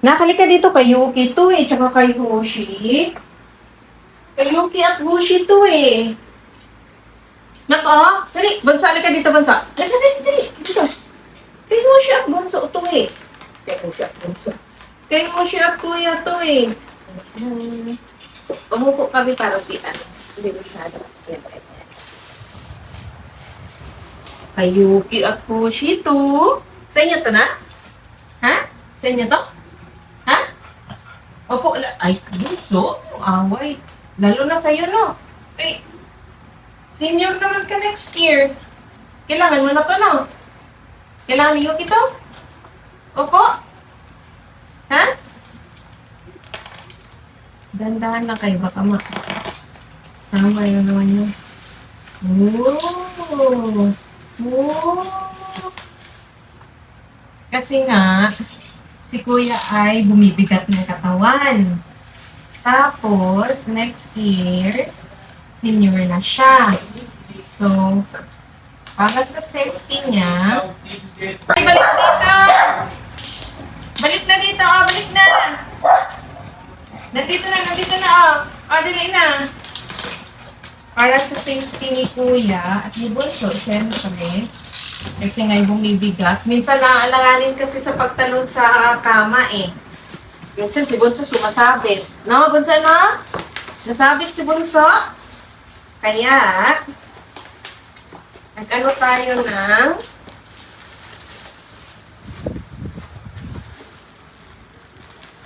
Nakalika dito kay Yuki to eh, tsaka kay Hoshi. Kay Yuki at Hoshi to eh. Nako, dali, Bunso, halika dito, Bunso. Dali, dali, dali, dito. Kay Hoshi at Bunso to eh. Kay Hoshi at Bunso. Kay Hoshi at Kuya to eh. Umupo kami para kita. Hindi masyado. Yan, yan, yan. Kay Yuki at Hoshi to. Sa inyo to na? Ha? Sa inyo to? Ha? Opo, ay, Bunso, yung away. Lalo na sa'yo, no? Ay, senior naman ka next year. Kailangan mo na to, no? Kailangan niyo ito? Opo? Ha? Dandahan lang kayo, baka sama yun naman yun. Oh! Oh! Kasi nga, si Kuya ay bumibigat ng katawan. Tapos, next year, senior na siya. So, para sa safety niya, ay, balik dito! Balik na dito, oh, balik na! Nandito na, oh. Oh, dali na. Para sa safety ni Kuya at ni Bunso, syempre, kasi nga'y bumibigat. Minsan naaalanganin kasi sa pagtalon sa kama eh. Minsan si Bunso sumasabit. No, Bunso, no? Nasabit si Bunso. Kaya, nag-ano tayo ng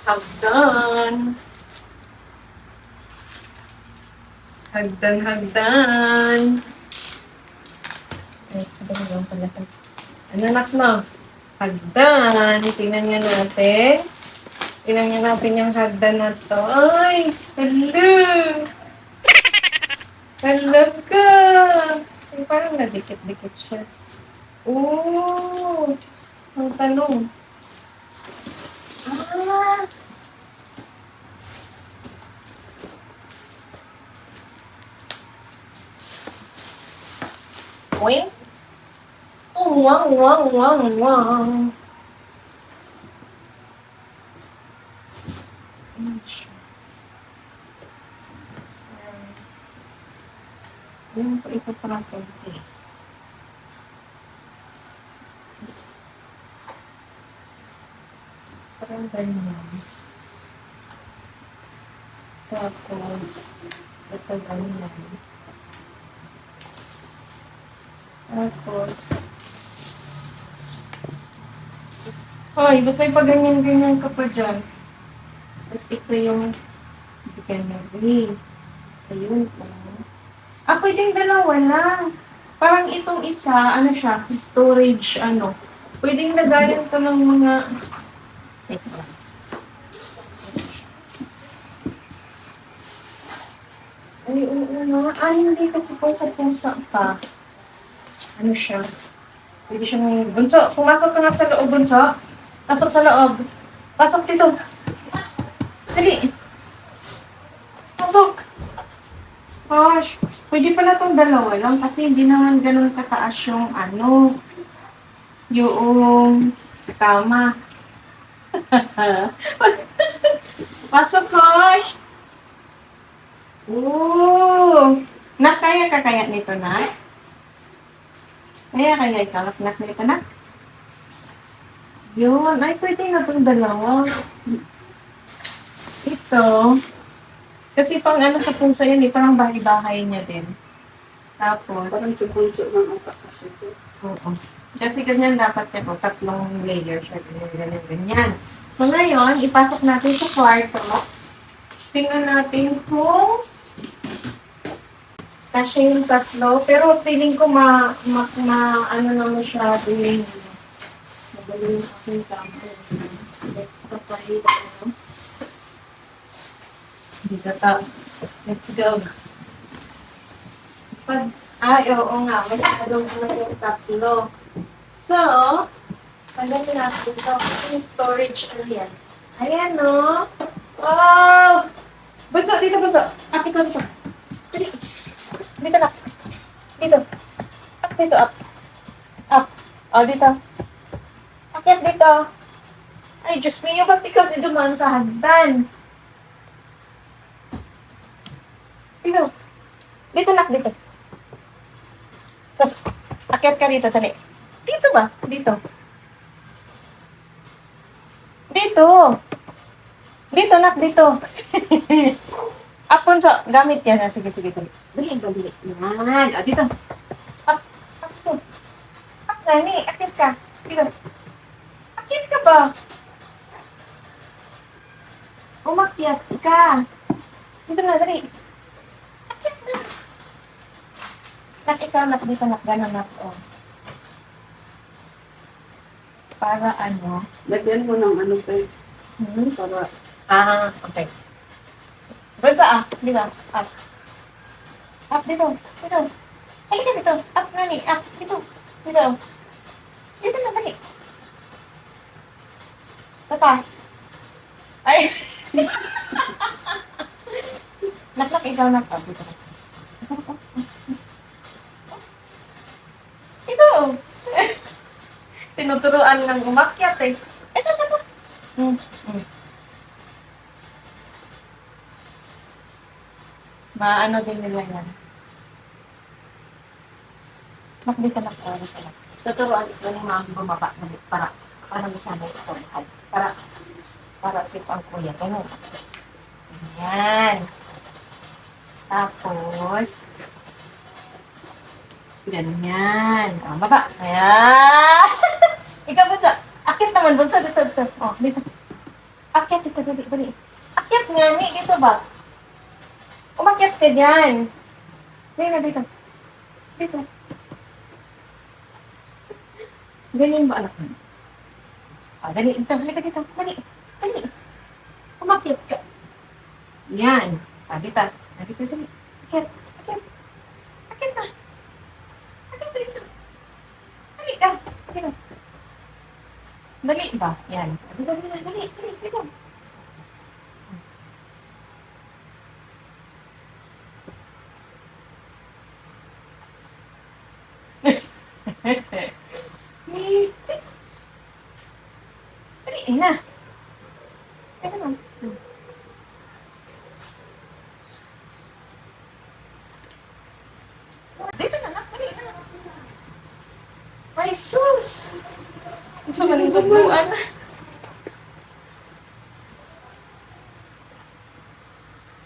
hagdan. Hagdan. Ay, sabi lang pala. Ano anak mo? Hagdan. Tingnan nyo natin. Tingnan nyo natin yung hagdan na to. Ay, hello! Hello ka! Ay, parang nadikit-dikit siya. Oo! Ang tanong. Ah! Wing? Wang, wang, wang, wang. Yung ito parang konti. Parang ganyan. Tapos, ito ganyan. Tapos, ay, ba't may paganyan-ganyan ka pa dyan? Tapos ito yung ganyan. Ayun po. Ah, pwedeng dalawa lang. Parang itong isa, ano siya, storage, ano. Pwedeng lagayan to ng mga... Ito. Ay, oo nga. Ah, hindi kasi pusa-pusa pa. Ano siya? Pwede siya may... Bunso, pumasok ka nga sa loob, Bunso. Pasok sa loob. Pasok dito. Dali. Pasok. Gosh, pwede pala itong dalawa lang kasi hindi naman ganun kataas yung ano, yung kama. Pasok, Gosh. Ooh. Nakaya ka kaya nito, na? Kaya ikaw, nak nito, na? Yun. Ay, pwede na itong dalawa. Ito. Kasi pang ano sa pusa yan eh, parang bahay-bahay niya din. Tapos, Parang sa punso ng utak kasi ito. oo. Kasi ganyan dapat yan, tatlong layer siya, ganyan. So ngayon, ipasok natin sa kwarto. Tingnan natin kung kasya yung tatlo. Pero feeling ko ano na masyado yung madali yung aking sample. Let's kapahit, ano. Dito ta. Let's go. Oo nga. Masyadong na yung tatlo. So, pagdating natin ito. Yung storage, ano yan? Ayan, no? Oh! Bunso, dito, Bunso. Akin ko dito. Dito. Dito na. Dito. Up, dito, up. Up. Oh, dito. Akit dito. Ay, Diyos mio, ba't ikaw di dumaan sa hagdan? Dito. Dito, nak, dito. Tapos, akyat ka rito, dali. Dito ba? Dito. Dito. Dito, nak, dito. Apon sa, gamit yan. Ah, sige, sige, dali. Dali, dali. Yan. Ah, dito. Up, up, dito. Up, gani. Akyat ka. Dito. Akyat ka ba? Umakyat ka. Dito na, dali. Akyat na. Nak, ikaw, nak, dito, nak, gano'n, nak, oh. Para ano? Lagyan mo ng ano pa para Ah, okay. Bansa, ah. Dito, up. Up, dito. Dito. Halika dito. Up, nani. Up, dito. Dito. Dito na, dali. Papa. Ay. Nak, ikaw, nak. Up, dito. Ito. Tinuturuan lang umakyat eh. Ito. Maano din nila yan. Dito lang, dito lang. Tuturuan ito ni mami bumaba para masanay ito. Para sip ang kuya. Ganun. Ayan. Tapos, ganyan. Baba. Ayan. Ikaw, bunso. Akit naman, bunso. Dito. Oh, dito. Akit, dito. Dali. Akit nga, ni. Dito ba? Umakyat ka dyan. Dito. Dito. Ganyan ba, anak mo? Ah, dali. Dito. Halika dito. Dali. Umakyat ka. Yan. Ah, dito. Dito. Akit. Akit na. Akit dito. Halika. Dito. Dali ba? Yan. Dali. Dito. Dali na. Teka lang. Dito na, nak. Dali na. Ay, sus! Gusto man yung tagluan.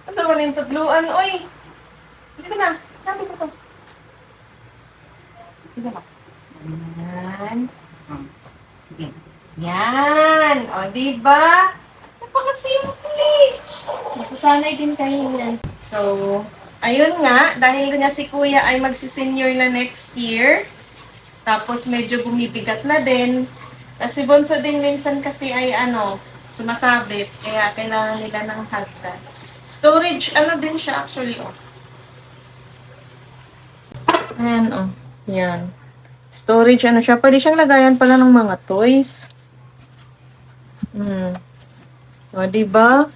Gusto man yung tagluan. Uy! Dito na. Dito to. Dito na. Yan. Sige. Yan. O, diba? Napakasimple. Masasanay din kayo yan. So, ayun nga. Dahil nga si Kuya ay magsisenior na next year. Tapos medyo bumibigat na din. Si Bonso din minsan kasi ay sumasabit. Kaya kailangan nila ng hagdan. Storage, din siya actually, oh. Ayan, oh. Yan. Storage, siya. Pwede siyang lagayan pala ng mga toys. O, diba?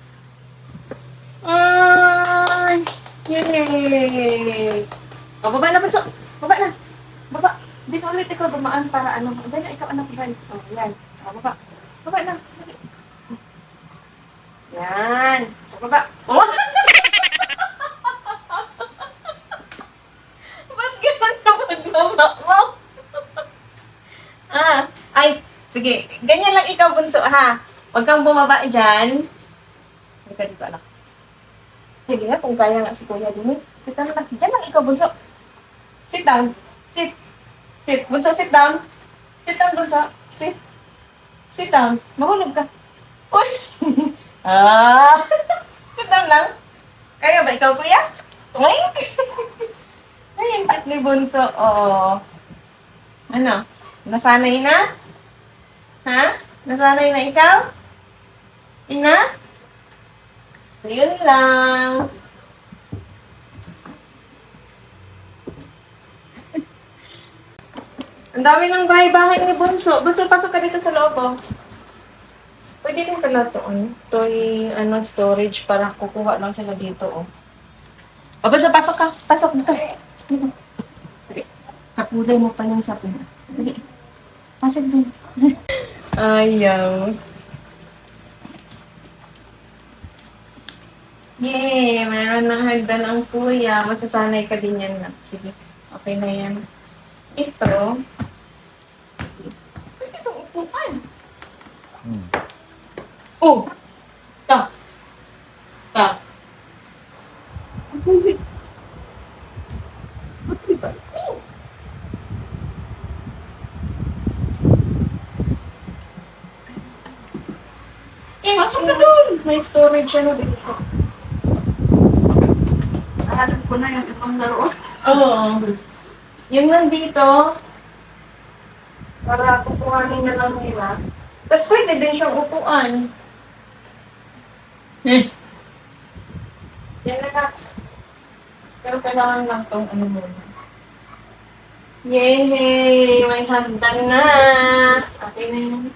Ay! Yay! O, baba na, Bonso. Baba na. Baba. Dito ulit ikaw dumaan para Dali, ikaw anak ba? O, yan. O, baba. Baba na. Dali. Yan. O, baba. Oh! Ba't gano'n na magbaba mo? Ay, sige. Ganyan lang ikaw, Bunso, ha? Huwag kang bumaba dyan. Halika dito, anak. Sige na, kung kaya nga si Kuya din. Sit down na. Diyan lang ikaw, Bunso. Sit down. Sit. Bunso, sit down. Sit down, Bunso. Sit down. Mahulog ka. Uy! Sit down lang. Kaya ba ikaw, Kuya? Tuwing? Ay, yung cute ni Bunso. Oh. Nasanay na? Ha? Nasanay na ikaw? Ina? So, yun lang. Ang dami ng bahay-bahay ni Bunso. Bunso, pasok ka dito sa loob, oh. Pwede din pala ito, toy, storage para kukuha lang sila dito, oh. O, Bunso, pasok ka. Pasok dito. Dito. Kakulay mo pa yung sapin. Dali. Pasok dun. Ayaw. Yay! Meron ng hagdan ang kuya. Masasanay ka din yan na. Sige, okay na yan. Ito. Pwede itong upuan. Oh! Ta! Ta! Hindi. Okay ba? Oh! Eh, masok ka doon! May storage ano dito. Nahanap ko na yung ibang laruan. Oo. Yung nandito, para kukuhanin na lang nila. Tapos pwede din siyang upuan. Yan na lang. Pero kailangan lang tong ano muna. Yay! May hagdan na! Okay na yun.